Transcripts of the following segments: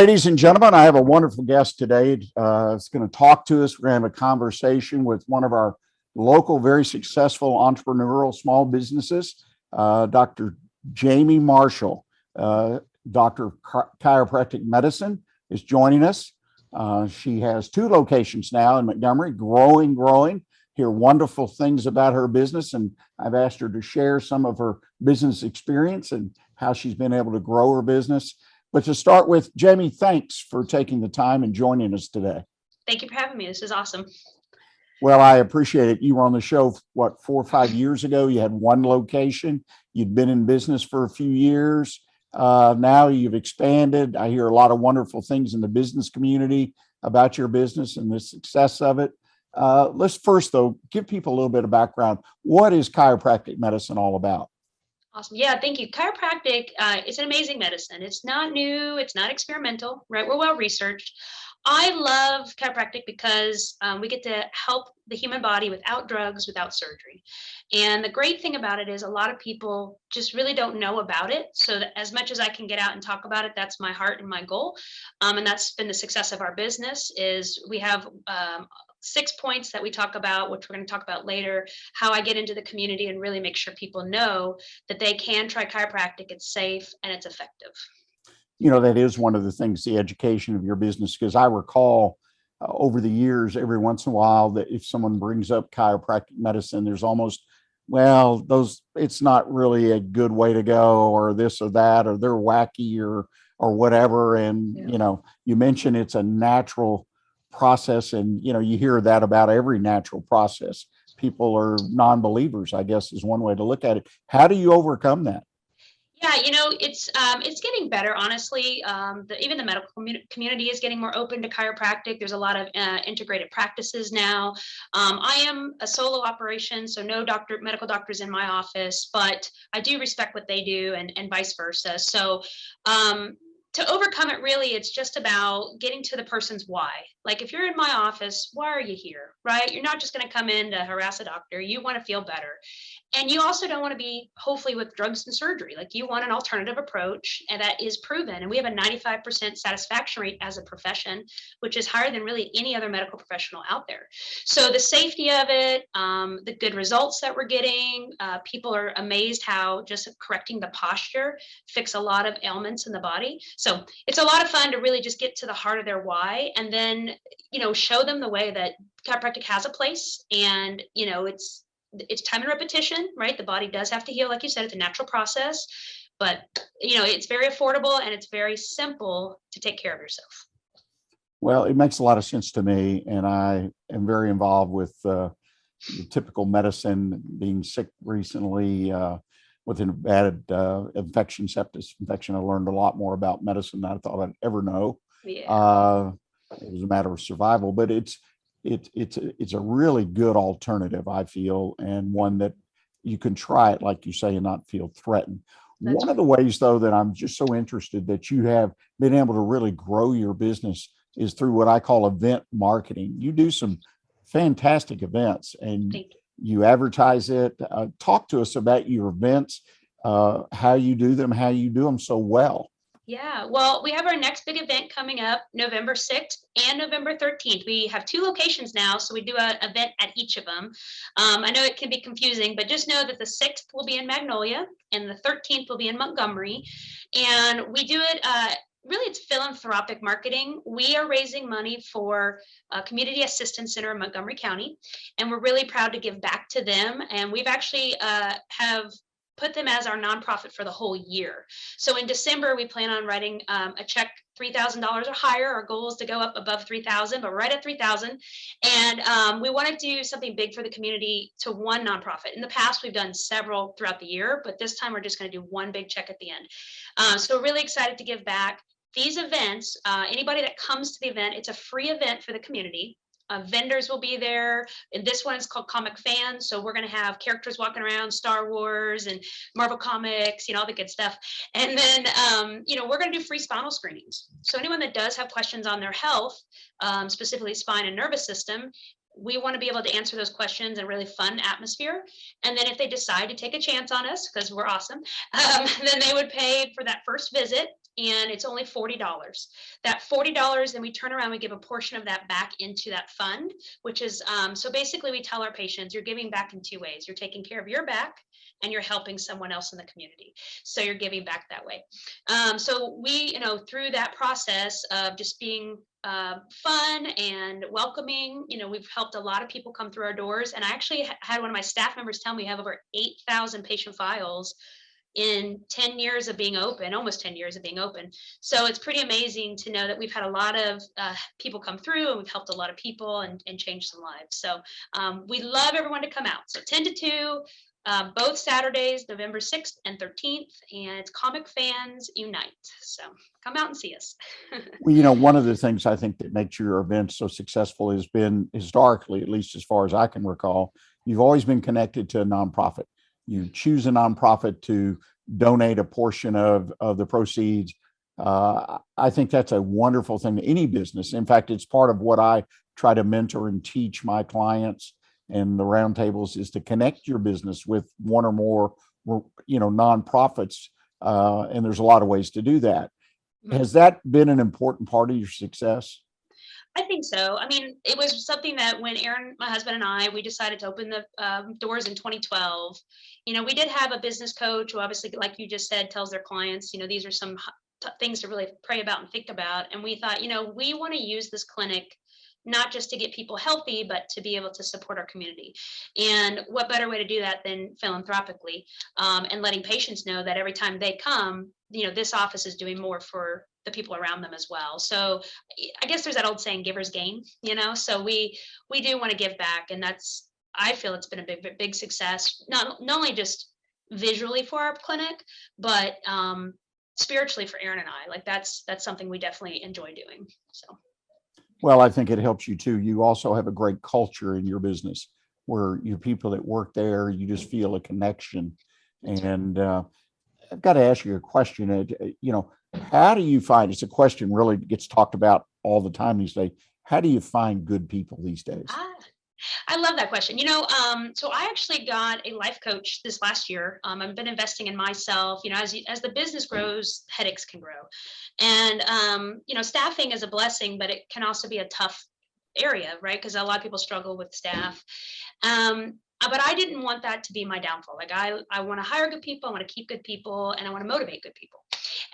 ladies and gentlemen, I have a wonderful guest today. It's going to talk to us. We're going to have a conversation with one of our local, very successful entrepreneurial small businesses, Dr. Jamie Marshall. Doctor of Chiropractic Medicine is joining us. She has 2 locations now in Montgomery, growing. Hear wonderful things about her business, and I've asked her to share some of her business experience and how she's been able to grow her business. But to start with, Jamie, thanks for taking the time and joining us today. Thank you for having me. This is awesome. Well, I appreciate it. You were on the show, 4 or 5 years ago? You had 1 location. You'd been in business for a few years. Now you've expanded. I hear a lot of wonderful things in the business community about your business and the success of it. Let's first, though, give people a little bit of background. What is chiropractic medicine all about? Awesome. Yeah, thank you. Chiropractic is an amazing medicine. It's not new. It's not experimental, right? We're well researched. I love chiropractic because we get to help the human body without drugs, without surgery. And the great thing about it is a lot of people just really don't know about it. So that as much as I can get out and talk about it, that's my heart and my goal. And that's been the success of our business is we have 6 points that we talk about, which we're going to talk about later, how I get into the community and really make sure people know that they can try chiropractic. It's safe and it's effective. You know, that is one of the things, the education of your business, because I recall over the years, every once in a while, that if someone brings up chiropractic medicine, there's almost, well, it's not really a good way to go, or this or that, or they're wacky or whatever. And, Yeah. you know, you mentioned it's a natural process, and, you know, you hear that about every natural process. People are non-believers, I guess, is one way to look at it. How do you overcome that? Yeah, it's getting better, honestly. Even the medical community is getting more open to chiropractic. There's a lot of integrated practices now. I am a solo operation, so no medical doctors in my office, but I do respect what they do and vice versa. So to overcome it, really, it's just about getting to the person's why. Like if you're in my office, why are you here, right? You're not just going to come in to harass a doctor. You want to feel better. And you also don't want to be, hopefully, with drugs and surgery. Like you want an alternative approach, and that is proven. And we have a 95% satisfaction rate as a profession, which is higher than really any other medical professional out there. So the safety of it, the good results that we're getting, people are amazed how just correcting the posture fix a lot of ailments in the body. So it's a lot of fun to really just get to the heart of their why, and then, show them the way that chiropractic has a place. And, it's time and repetition, right? The body does have to heal. Like you said, it's a natural process, but it's very affordable and it's very simple to take care of yourself. Well, it makes a lot of sense to me, and I am very involved with the typical medicine. Being sick recently with an bad infection, sepsis infection, I learned a lot more about medicine than I thought I'd ever know. Yeah. It was a matter of survival, but it's a really good alternative, I feel, and one that you can try it, like you say, and not feel threatened. That's One of the ways, though, that I'm just so interested that you have been able to really grow your business is through what I call event marketing. You do some fantastic events and Thank you. you advertise it. Talk to us about your events, how you do them so well. Yeah, well, we have our next big event coming up November 6th and November 13th. We have 2 locations now, so we do an event at each of them. I know it can be confusing, but just know that the 6th will be in Magnolia and the 13th will be in Montgomery. And we do it, really, it's philanthropic marketing. We are raising money for a community assistance center in Montgomery County, and we're really proud to give back to them. And we've actually have put them as our nonprofit for the whole year. So in December, we plan on writing a check $3,000 or higher. Our goal is to go up above 3,000, but we're right at 3,000. And we want to do something big for the community to one nonprofit. In the past, we've done several throughout the year, but this time we're just going to do one big check at the end. So we're really excited to give back. These events, anybody that comes to the event, it's a free event for the community. Vendors will be there. And this one is called Comic Fans. So we're going to have characters walking around, Star Wars and Marvel Comics, all the good stuff. And then, we're going to do free spinal screenings. So anyone that does have questions on their health, specifically spine and nervous system, we want to be able to answer those questions in a really fun atmosphere. And then if they decide to take a chance on us, because we're awesome, then they would pay for that first visit. and it's only $40. That $40, then we turn around, we give a portion of that back into that fund, which is, so basically we tell our patients, you're giving back in two ways. You're taking care of your back and you're helping someone else in the community. So you're giving back that way. So we, through that process of just being fun and welcoming, we've helped a lot of people come through our doors. And I actually had one of my staff members tell me we have over 8,000 patient files in 10 years of being open, almost 10 years of being open. So it's pretty amazing to know that we've had a lot of people come through, and we've helped a lot of people and changed some lives. So we love everyone to come out. So 10 to 2, both Saturdays, November 6th and 13th, and it's Comic Fans Unite. So come out and see us. Well, one of the things I think that makes your event so successful has been, historically, at least as far as I can recall, you've always been connected to a nonprofit. You choose a nonprofit to donate a portion of the proceeds. I think that's a wonderful thing to any business. In fact, it's part of what I try to mentor and teach my clients and the roundtables, is to connect your business with one or more, nonprofits. And there's a lot of ways to do that. Mhm. Has that been an important part of your success? I think so. I mean, it was something that when Aaron, my husband, and I, we decided to open the doors in 2012. We did have a business coach who obviously, like you just said, tells their clients, these are some things to really pray about and think about. And we thought, we want to use this clinic not just to get people healthy, but to be able to support our community. And what better way to do that than philanthropically, and letting patients know that every time they come, this office is doing more for the people around them as well. So I guess there's that old saying, givers gain, so we do want to give back. And I feel it's been a big success, not only just visually for our clinic, but spiritually for Aaron and I. Like that's something we definitely enjoy doing. So. Well, I think it helps you too. You also have a great culture in your business where your people that work there, you just feel a connection. And I've got to ask you a question. How do you find, it's a question really gets talked about all the time these days. How do you find good people these days? I love that question. So I actually got a life coach this last year. I've been investing in myself. As the business grows, headaches can grow. And, staffing is a blessing, but it can also be a tough area, right? Because a lot of people struggle with staff. But I didn't want that to be my downfall. Like I want to hire good people, I want to keep good people, and I want to motivate good people.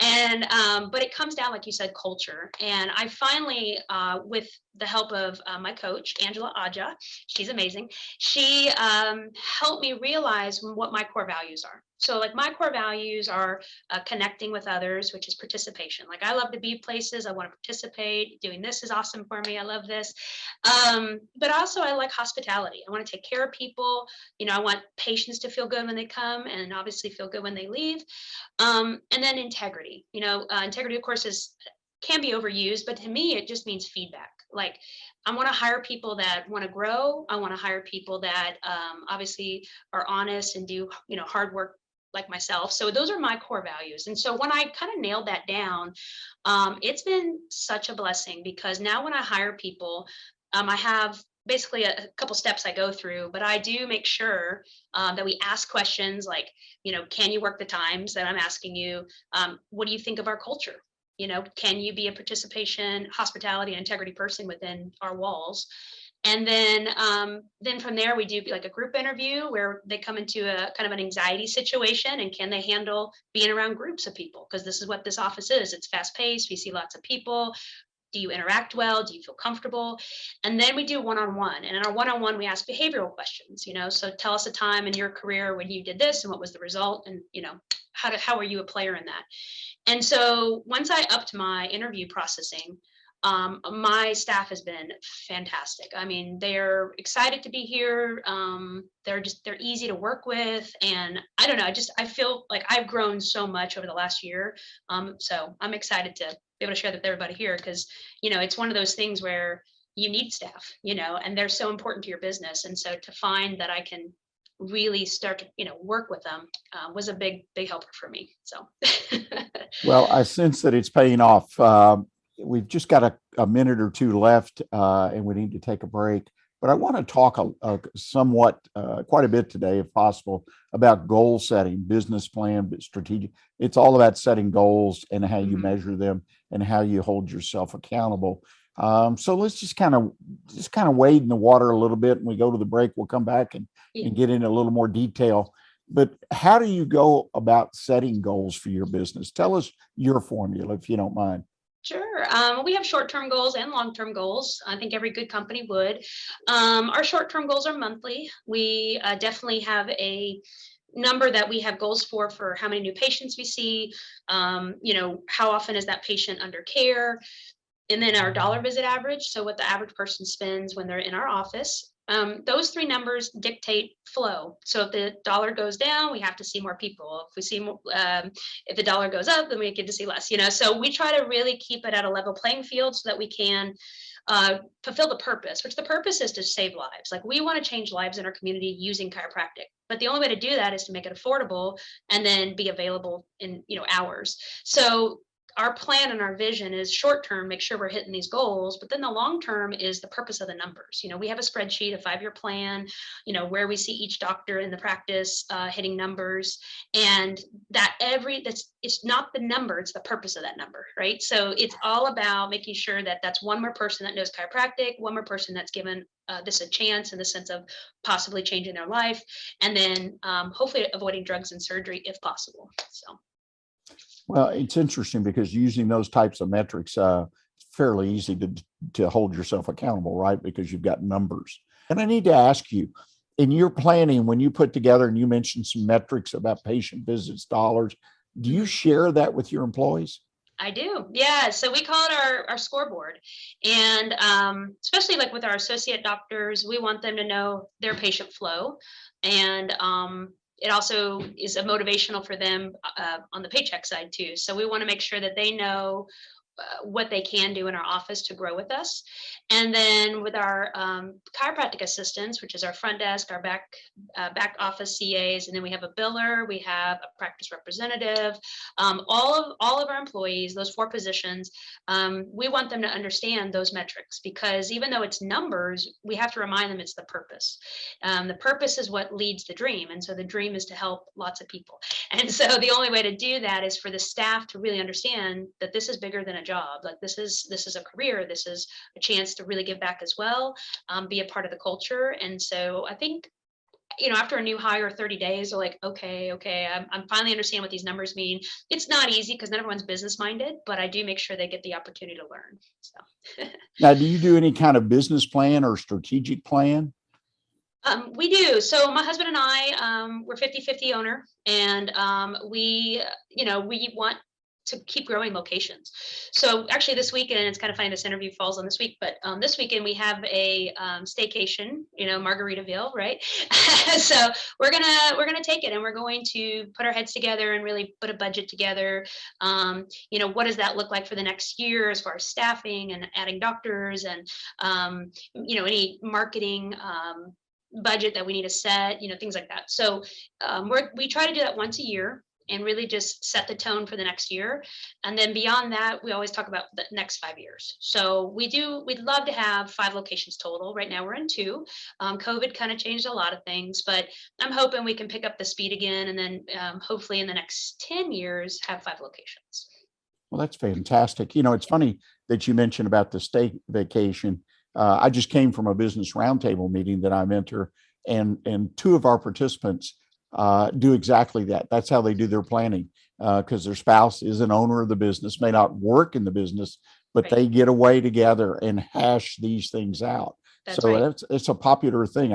And but it comes down, like you said, culture. And I finally, with the help of my coach, Angela Aja, she's amazing. She helped me realize what my core values are. So like my core values are connecting with others, which is participation. Like I love to be places. I want to participate. Doing this is awesome for me. I love this. But also I like hospitality. I want to take care of people. I want patients to feel good when they come and obviously feel good when they leave. And then integrity. Integrity, of course, can be overused, but to me, it just means feedback. Like I want to hire people that want to grow. I want to hire people that obviously are honest and do, hard work like myself. So those are my core values. And so when I kind of nailed that down, it's been such a blessing because now when I hire people, I have basically a couple steps I go through, but I do make sure that we ask questions like, can you work the times that I'm asking you? What do you think of our culture? Can you be a participation, hospitality, and integrity person within our walls? And then from there, we do like a group interview where they come into a kind of an anxiety situation and can they handle being around groups of people? Because this is what this office is. It's fast paced. We see lots of people. Do you interact well? Do you feel comfortable? And then we do one-on-one. And in our one-on-one, we ask behavioral questions, so tell us a time in your career when you did this and what was the result? And, how are you a player in that? And so once I upped my interview processing, my staff has been fantastic. I mean, they're excited to be here. They're easy to work with. And I don't know, I feel like I've grown so much over the last year. So I'm excited to be able to share that with everybody here because, it's one of those things where you need staff, and they're so important to your business. And so to find that I can really start to, work with them was a big helper for me. So. Well, I sense that it's paying off. We've just got a minute or two left and we need to take a break. but I want to talk quite a bit today, if possible, about goal setting, business plan, strategic. It's all about setting goals and how you measure them and how you hold yourself accountable. So let's just kind of wade in the water a little bit, and we go to the break. We'll come back and get into a little more detail. But how do you go about setting goals for your business? Tell us your formula, if you don't mind. Sure. We have short-term goals and long-term goals. I think every good company would. Our short-term goals are monthly. We definitely have a number that we have goals for how many new patients we see, how often is that patient under care, and then our dollar visit average. So what the average person spends when they're in our office. Those three numbers dictate flow. So if the dollar goes down, we have to see more people. If we see more, if the dollar goes up, then we get to see less. So we try to really keep it at a level playing field so that we can fulfill the purpose, which the purpose is to save lives. Like, we want to change lives in our community using chiropractic, but the only way to do that is to make it affordable and then be available in hours. So our plan and our vision is short term, make sure we're hitting these goals, but then the long term is the purpose of the numbers. We have a spreadsheet, a 5-year plan, where we see each doctor in the practice hitting numbers, and it's not the number, it's the purpose of that number, right? So it's all about making sure that that's one more person that knows chiropractic, one more person that's given this a chance in the sense of possibly changing their life, and then hopefully avoiding drugs and surgery if possible. So. Well, it's interesting because using those types of metrics, it's fairly easy to hold yourself accountable, right? Because you've got numbers. And I need to ask you, in your planning, when you put together, and you mentioned some metrics about patient visits, dollars, do you share that with your employees? I do. Yeah. So we call it our scoreboard. And especially like with our associate doctors, we want them to know their patient flow. And it also is a motivational for them on the paycheck side too. So we want to make sure that they know what they can do in our office to grow with us. And then with our chiropractic assistants, which is our front desk, our back office CAs, and then we have a biller, we have a practice representative, all of our employees, those 4 positions, we want them to understand those metrics, because even though it's numbers, we have to remind them it's the purpose. The purpose is what leads the dream. And so the dream is to help lots of people. And so the only way to do that is for the staff to really understand that this is bigger than a job. Like, this is a career. This is a chance to really give back as well, be a part of the culture. And so I think, after a new hire, 30 days, they're like, okay, I'm finally understanding what these numbers mean. It's not easy because not everyone's business minded, but I do make sure they get the opportunity to learn. So Now, do you do any kind of business plan or strategic plan? We do. So my husband and I, we're 50-50 owner, and we want to keep growing locations. So actually this weekend, it's kind of funny this interview falls on this week, but this weekend we have a staycation, Margaritaville, right? So we're gonna take it, and we're going to put our heads together and really put a budget together. What does that look like for the next year as far as staffing and adding doctors and any marketing budget that we need to set, things like that. So we try to do that once a year and really just set the tone for the next year. And then beyond that, we always talk about the next 5 years. So we'd love to have 5 locations total. Right now we're in 2. COVID kind of changed a lot of things, but I'm hoping we can pick up the speed again. And then hopefully in the next 10 years, have 5 locations. Well, that's fantastic. It's funny that you mentioned about the stay vacation. I just came from a business roundtable meeting that I mentor, and 2 of our participants do exactly that. That's how they do their planning, because their spouse is an owner of the business, may not work in the business, but Right. they get away together and hash these things out. That's So right. it's a popular thing.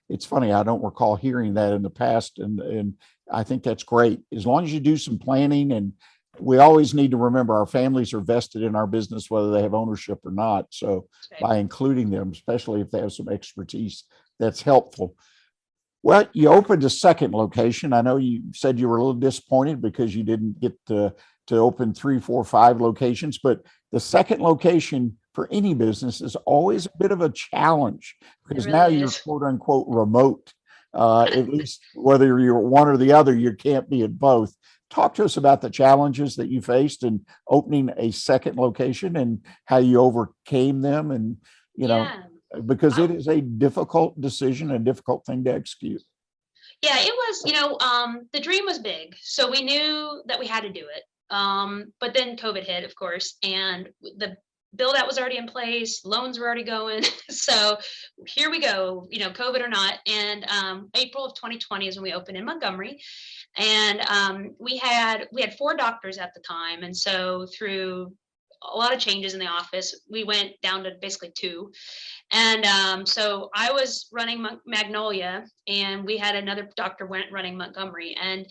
It's funny, I don't recall hearing that in the past, and I think that's great. As long as you do some planning, and we always need to remember our families are vested in our business, whether they have ownership or not. So That's right. by including them, especially if they have some expertise, that's helpful. Well, you opened a second location. I know you said you were a little disappointed because you didn't get to open 3, 4, 5 locations, but the second location for any business is always a bit of a challenge, because now really you're is. quote unquote remote. At least whether you're one or the other, you can't be at both. Talk to us about the challenges that you faced in opening a second location and how you overcame them, and Yeah. because it is a difficult decision, a difficult thing to execute. Yeah, it was, the dream was big. So we knew that we had to do it. But then COVID hit, of course, and the bill that was already in place, loans were already going. So here we go, COVID or not. And April of 2020 is when we opened in Montgomery. And we had 4 doctors at the time. And so through a lot of changes in the office, we went down to basically 2. And so I was running Magnolia, and we had another doctor running Montgomery. And,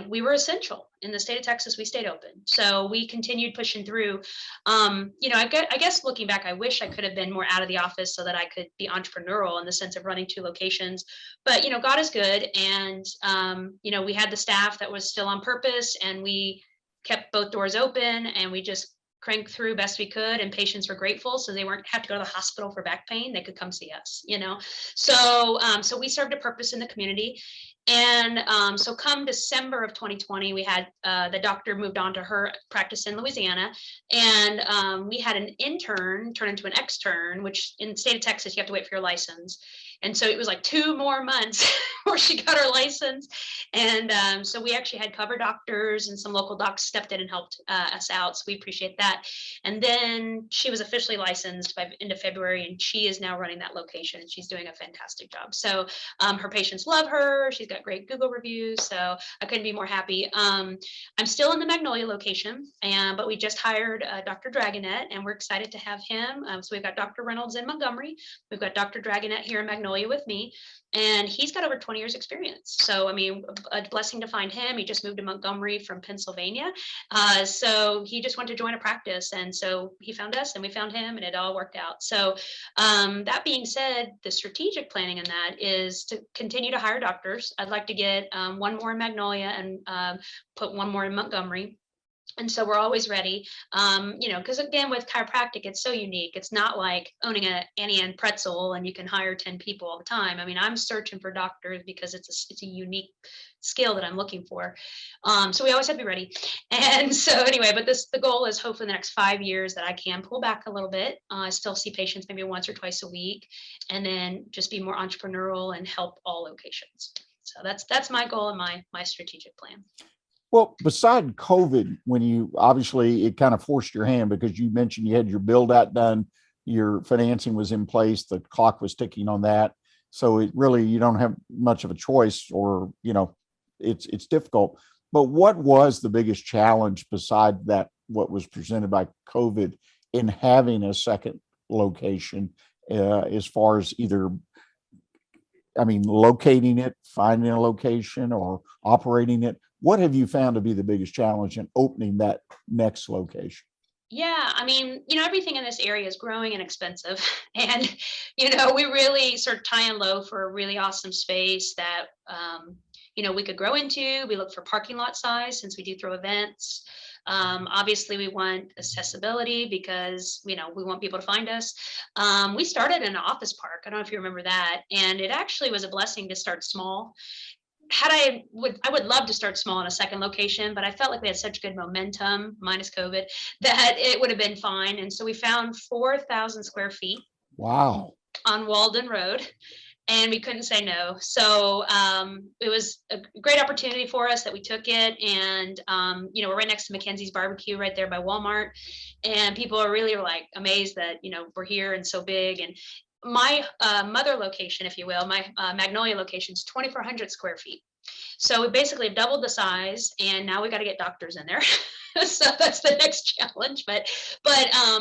we were essential in the state of Texas. We stayed open. So we continued pushing through. I guess looking back, I wish I could have been more out of the office so that I could be entrepreneurial in the sense of running 2 locations. But, God is good. And, we had the staff that was still on purpose, and we kept both doors open, and we just cranked through best we could, and patients were grateful, so they weren't have to go to the hospital for back pain. They could come see us. So we served a purpose in the community. And so come December of 2020, we had the doctor moved on to her practice in Louisiana, and we had an intern turn into an extern, which in the state of Texas you have to wait for your license. And so it was like 2 more months before she got her license. And so we actually had cover doctors, and some local docs stepped in and helped us out. So we appreciate that. And then she was officially licensed by end of February, and she is now running that location, and she's doing a fantastic job. So her patients love her. She's got great Google reviews. So I couldn't be more happy. I'm still in the Magnolia location, but we just hired Dr. Dragonet, and we're excited to have him. So we've got Dr. Reynolds in Montgomery. We've got Dr. Dragonet here in Magnolia with me, and he's got over 20 years experience. So, a blessing to find him. He just moved to Montgomery from Pennsylvania. So he just wanted to join a practice. And so he found us, and we found him, and it all worked out. So that being said, the strategic planning in that is to continue to hire doctors. I'd like to get 1 more in Magnolia, and put 1 more in Montgomery. And so we're always ready, because again, with chiropractic, it's so unique. It's not like owning a Annie Ann pretzel and you can hire 10 people all the time. I'm searching for doctors because it's a unique skill that I'm looking for. So we always have to be ready. And so anyway, but the goal is hopefully in the next 5 years that I can pull back a little bit. I still see patients maybe once or twice a week, and then just be more entrepreneurial and help all locations. So that's my goal and my strategic plan. Well, beside COVID, when you obviously it kind of forced your hand because you mentioned you had your build out done, your financing was in place, the clock was ticking on that. So it really, you don't have much of a choice, or, it's difficult. But what was the biggest challenge beside that, what was presented by COVID, in having a second location, as far as either, locating it, finding a location, or operating it? What have you found to be the biggest challenge in opening that next location? Yeah, everything in this area is growing and expensive. And, we really sort of tie and low for a really awesome space that, we could grow into. We look for parking lot size since we do throw events. Obviously, we want accessibility because, we want people to find us. We started in an office park. I don't know if you remember that. And it actually was a blessing to start small. I would love to start small in a second location, but I felt like we had such good momentum minus COVID that it would have been fine. And so we found 4,000 square feet. Wow. On Walden Road, and we couldn't say no. So it was a great opportunity for us that we took it. And, we're right next to Mackenzie's Barbecue right there by Walmart. And people are really like amazed that, we're here and so big. And my mother location, if you will, my Magnolia location is 2,400 square feet. So we basically doubled the size, and now we got to get doctors in there. So that's the next challenge. But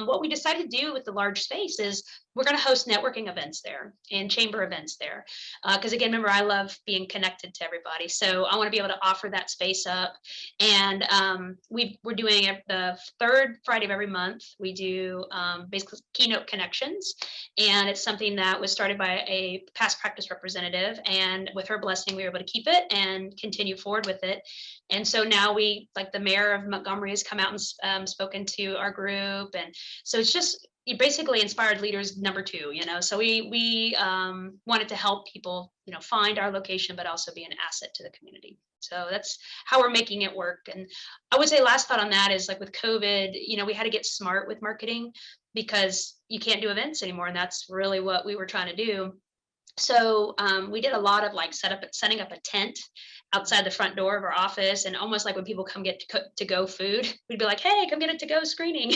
what we decided to do with the large space is we're going to host networking events there and chamber events there. Because again, remember, I love being connected to everybody. So I want to be able to offer that space up. And we're doing it the 3rd Friday of every month. We do basically keynote connections. And it's something that was started by a past practice representative. And with her blessing, we were able to keep it and continue forward with it. And so now the mayor of Montgomery has come out and spoken to our group. And so it's just basically inspired leaders #2, so we wanted to help people, find our location, but also be an asset to the community. So that's how we're making it work. And I would say last thought on that is like with COVID, we had to get smart with marketing because you can't do events anymore. And that's really what we were trying to do. So we did a lot of like setting up a tent outside the front door of our office, and almost like when people come get to go food, we'd be like, "Hey, come get a to go screening."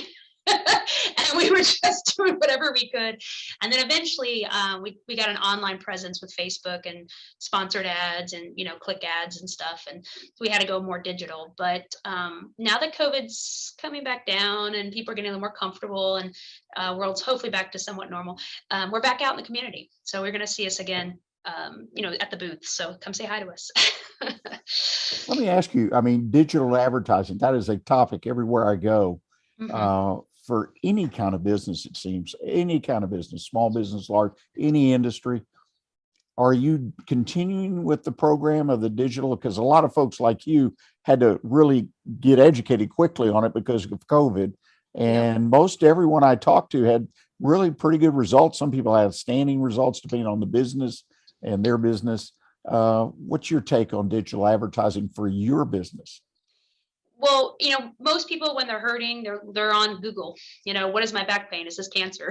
And we were just doing whatever we could. And then eventually we got an online presence with Facebook and sponsored ads and, click ads and stuff. And we had to go more digital. But now that COVID's coming back down and people are getting a little more comfortable and world's hopefully back to somewhat normal, we're back out in the community. So we're going to see us again, at the booth. So come say hi to us. Let me ask you, I mean, digital advertising, that is a topic everywhere I go. Mhm. For any kind of business, it seems, any kind of business, small business, large, any industry. Are you continuing with the program of the digital? Because a lot of folks like you had to really get educated quickly on it because of COVID. Yep. And most everyone I talked to had really pretty good results. Some people had outstanding results depending on the business and their business. What's your take on digital advertising for your business? Well, most people when they're hurting, they're on Google. What is my back pain? Is this cancer?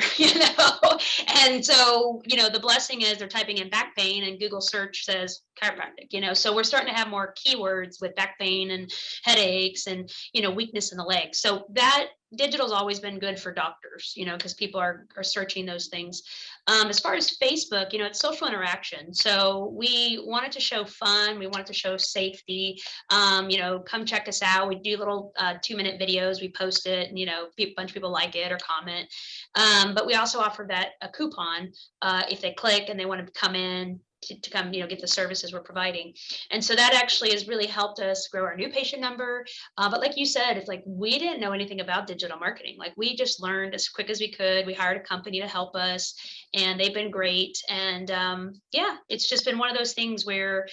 And so, the blessing is they're typing in back pain and Google search says chiropractic, so we're starting to have more keywords with back pain and headaches and, weakness in the legs. So that digital's always been good for doctors, because people are searching those things. As far as Facebook, it's social interaction. So we wanted to show fun. We wanted to show safety. Come check us out. We do little 2-minute videos. We post it, and a bunch of people like it or comment. But we also offer that a coupon if they click and they want to come in to come, get the services we're providing. And so that actually has really helped us grow our new patient number. But like you said, it's like we didn't know anything about digital marketing. Like we just learned as quick as we could. We hired a company to help us, and they've been great. And yeah, it's just been one of those things where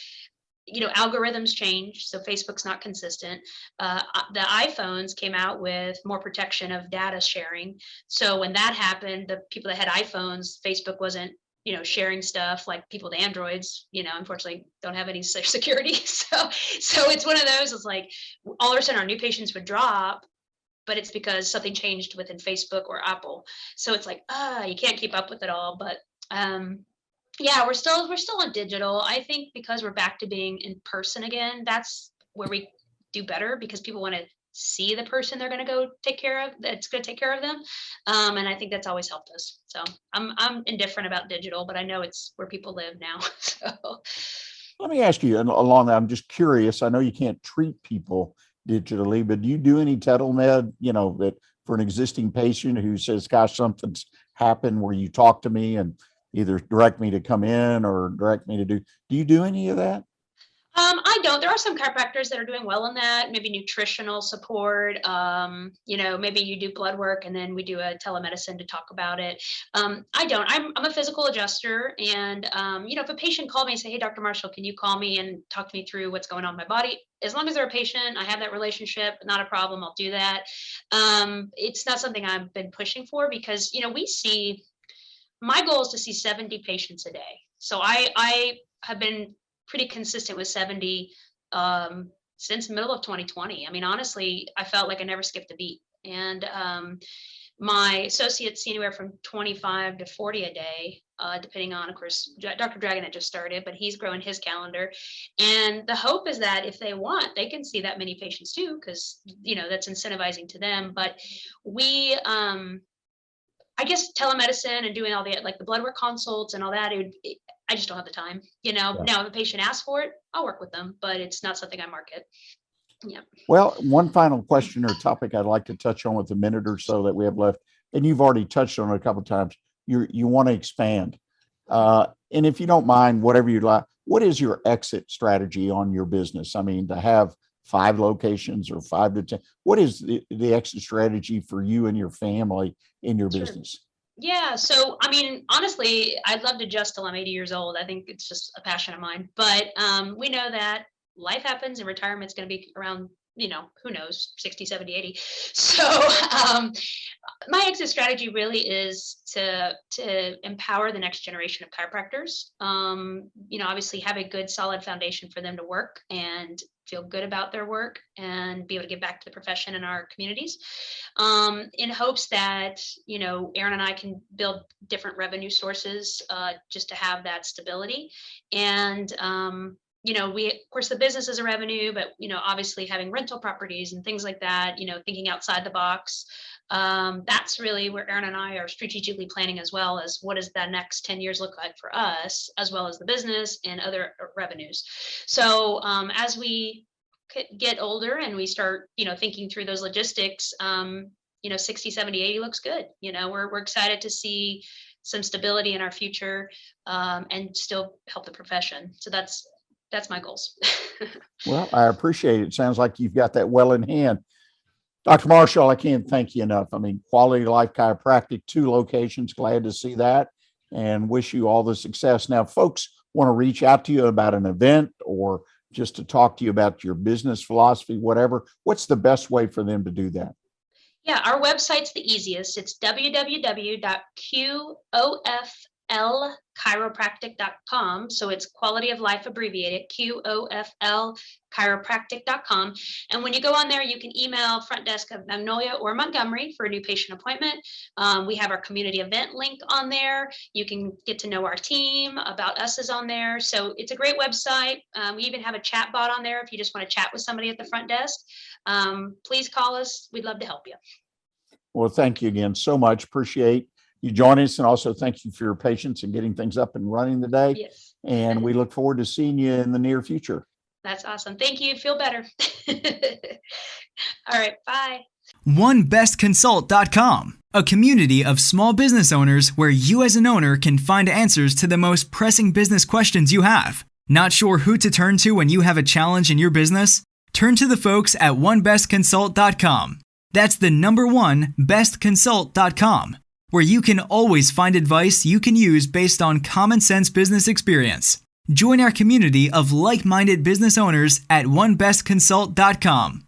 algorithms change, so Facebook's not consistent. The iPhones came out with more protection of data sharing, so when that happened, the people that had iPhones, Facebook wasn't sharing stuff like people with Androids, unfortunately don't have any such security. So it's one of those. It's like all of a sudden our new patients would drop, but it's because something changed within Facebook or Apple. So it's like you can't keep up with it all. But yeah, we're still on digital. I think because we're back to being in person again, that's where we do better because people want to see the person they're going to go take care of, that's going to take care of them. And I think that's always helped us. So I'm indifferent about digital, but I know it's where people live now. So Let me ask you, and along that, I'm just curious. I know you can't treat people digitally, but do you do any telemed, that for an existing patient who says, gosh, something's happened where you talk to me and either direct me to come in or direct me to do you do any of that? I don't. There are some chiropractors that are doing well in that, maybe nutritional support. Maybe you do blood work and then we do a telemedicine to talk about it. I don't. I'm a physical adjuster. And, if a patient called me and say, hey, Dr. Marshall, can you call me and talk to me through what's going on in my body? As long as they're a patient, I have that relationship, not a problem. I'll do that. It's not something I've been pushing for because, my goal is to see 70 patients a day. So I have been pretty consistent with 70 since middle of 2020. I mean, honestly, I felt like I never skipped a beat. And my associates see anywhere from 25 to 40 a day, depending on, of course, Dr. Dragon had just started, but he's growing his calendar. And the hope is that if they want, they can see that many patients too, because, that's incentivizing to them. But we, I guess telemedicine and doing all the like the blood work consults and all that, I just don't have the time. Yeah. Now if a patient asks for it, I'll work with them, but it's not something I market. Yeah. Well, one final question or topic I'd like to touch on with a minute or so that we have left, and you've already touched on it a couple of times. You want to expand, and if you don't mind, whatever you like, what is your exit strategy on your business? I mean, to have 5 locations or 5 to 10, what is the exit strategy for you and your family in your Sure. business? Yeah. So, I mean, honestly, I'd love to just till I'm 80 years old. I think it's just a passion of mine. But we know that life happens and retirement's going to be around who knows, 60, 70, 80. So my exit strategy really is to empower the next generation of chiropractors. Obviously have a good solid foundation for them to work and feel good about their work and be able to give back to the profession in our communities, in hopes that, Aaron and I can build different revenue sources, just to have that stability. And, we, of course, the business is a revenue, but, obviously having rental properties and things like that, thinking outside the box. That's really where Aaron and I are strategically planning, as well as what does the next 10 years look like for us, as well as the business and other revenues. So as we get older and we start, thinking through those logistics, 60, 70, 80 looks good. We're excited to see some stability in our future, and still help the profession. So that's my goals. Well, I appreciate it. Sounds like you've got that well in hand. Dr. Marshall, I can't thank you enough. I mean, Quality Life Chiropractic, 2 locations, glad to see that, and wish you all the success. Now, folks want to reach out to you about an event or just to talk to you about your business philosophy, whatever. What's the best way for them to do that? Yeah, our website's the easiest. It's www.qoflchiropractic.com. So it's quality of life abbreviated, QOFL chiropractic.com. And when you go on there, you can email front desk of Magnolia or Montgomery for a new patient appointment. We have our community event link on there. You can get to know our team. About Us is on there. So it's a great website. We even have a chat bot on there if you just want to chat with somebody at the front desk. Please call us. We'd love to help you. Well, thank you again so much. Appreciate you joining us, and also thank you for your patience in getting things up and running today. Yes. And we look forward to seeing you in the near future. That's awesome. Thank you. Feel better. All right. Bye. OneBestConsult.com, a community of small business owners where you as an owner can find answers to the most pressing business questions you have. Not sure who to turn to when you have a challenge in your business? Turn to the folks at OneBestConsult.com. That's the number 1, bestconsult.com, where you can always find advice you can use based on common sense business experience. Join our community of like-minded business owners at OneBestConsult.com.